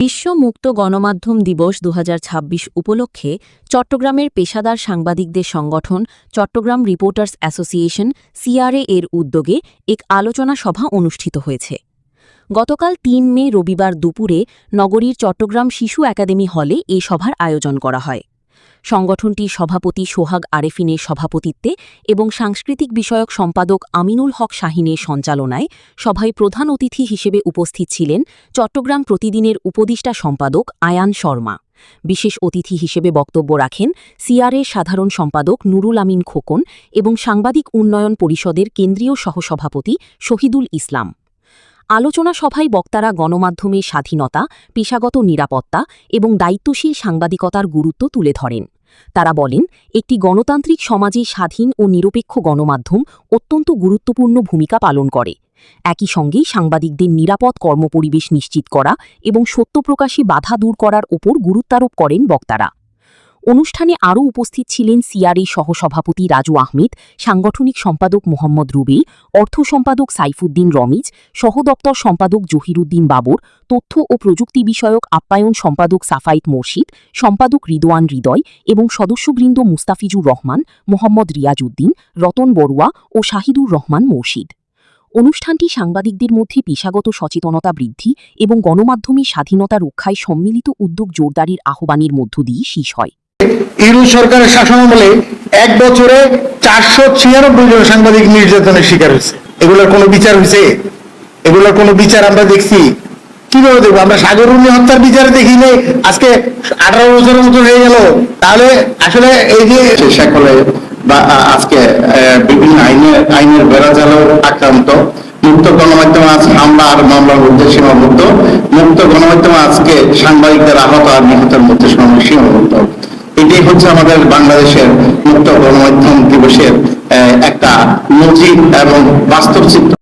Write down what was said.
বিশ্ব মুক্ত গণমাধ্যম দিবস ২০২৬ উপলক্ষে চট্টগ্রামের পেশাদার সাংবাদিকদের সংগঠন চট্টগ্রাম রিপোর্টার্স অ্যাসোসিয়েশন সিআরএ এর উদ্যোগে এক আলোচনা সভা অনুষ্ঠিত হয়েছে। গতকাল ৩ মে রবিবার দুপুরে নগরীর চট্টগ্রাম শিশু একাডেমি হলে এই সভার আয়োজন করা হয়। সংগঠনটির সভাপতি সোহাগ আরেফিনের সভাপতিত্বে এবং সাংস্কৃতিক বিষয়ক সম্পাদক আমিনুল হক শাহিনের সঞ্চালনায় সভায় প্রধান অতিথি হিসেবে উপস্থিত ছিলেন চট্টগ্রাম প্রতিদিনের উপদেষ্টা সম্পাদক আয়ান শর্মা। বিশেষ অতিথি হিসেবে বক্তব্য রাখেন সিআরএর সাধারণ সম্পাদক নুরুল আমিন খোকন এবং সাংবাদিক উন্নয়ন পরিষদের কেন্দ্রীয় সহসভাপতি শহীদুল ইসলাম। আলোচনা সভায় বক্তারা গণমাধ্যমের স্বাধীনতা, পেশাগত নিরাপত্তা এবং দায়িত্বশীল সাংবাদিকতার গুরুত্ব তুলে ধরেন। তারা বলেন, একটি গণতান্ত্রিক সমাজে স্বাধীন ও নিরপেক্ষ গণমাধ্যম অত্যন্ত গুরুত্বপূর্ণ ভূমিকা পালন করে। একই সঙ্গে সাংবাদিকদের নিরাপদ কর্মপরিবেশ নিশ্চিত করা এবং সত্য প্রকাশে বাধা দূর করার ওপর গুরুত্বারোপ করেন বক্তারা। অনুষ্ঠানে আরও উপস্থিত ছিলেন সিআরএ সহসভাপতি রাজু আহমেদ, সাংগঠনিক সম্পাদক মোহাম্মদ রুবেল, অর্থ সম্পাদক সাইফুদ্দিন রমিজ, সহদপ্তর সম্পাদক জহিরুদ্দিন বাবর, তথ্য ও প্রযুক্তি বিষয়ক আপ্যায়ন সম্পাদক সাফায়েত মোর্শিদ, সম্পাদক রিদওয়ান হৃদয় এবং সদস্যবৃন্দ মুস্তাফিজুর রহমান, মোহাম্মদ রিয়াজউদ্দিন, রতন বড়ুয়া ও শাহিদুর রহমান মোর্শিদ। অনুষ্ঠানটি সাংবাদিকদের মধ্যে পেশাগত সচেতনতা বৃদ্ধি এবং গণমাধ্যমের স্বাধীনতা রক্ষায় সম্মিলিত উদ্যোগ জোরদারের আহ্বানের মধ্য দিয়ে শেষ হয়। ইউনূস সরকারের শাসনামলে ১ বছরে ৪৯৬ জন সাংবাদিক নির্যাতনের শিকার হয়েছে। এগুলোর কোনো বিচার হয়েছে? এগুলোর কোনো বিচার আমরা দেখছি? কিভাবে দেখবো? আমরা সাগররুনি হত্যার বিচারে দেখি নেই, আজকে ১৮ বছরের মতো হয়ে গেল। তাহলে আসলে এই যে সকলে বা আজকে বিভিন্ন আইনের বেড়াজালেও আক্রান্ত মুক্ত গণমাধ্যম আজ হামলা আর মামলার মধ্যে সীমাবদ্ধ। মুক্ত গণমাধ্যম আজকে সাংবাদিকদের আহত আর নিহতের মধ্যে সীমাবদ্ধ। এটাই হচ্ছে আমাদের বাংলাদেশের মুক্ত গণমাধ্যম দিবসের একটা নজির এবং বাস্তব চিত্র।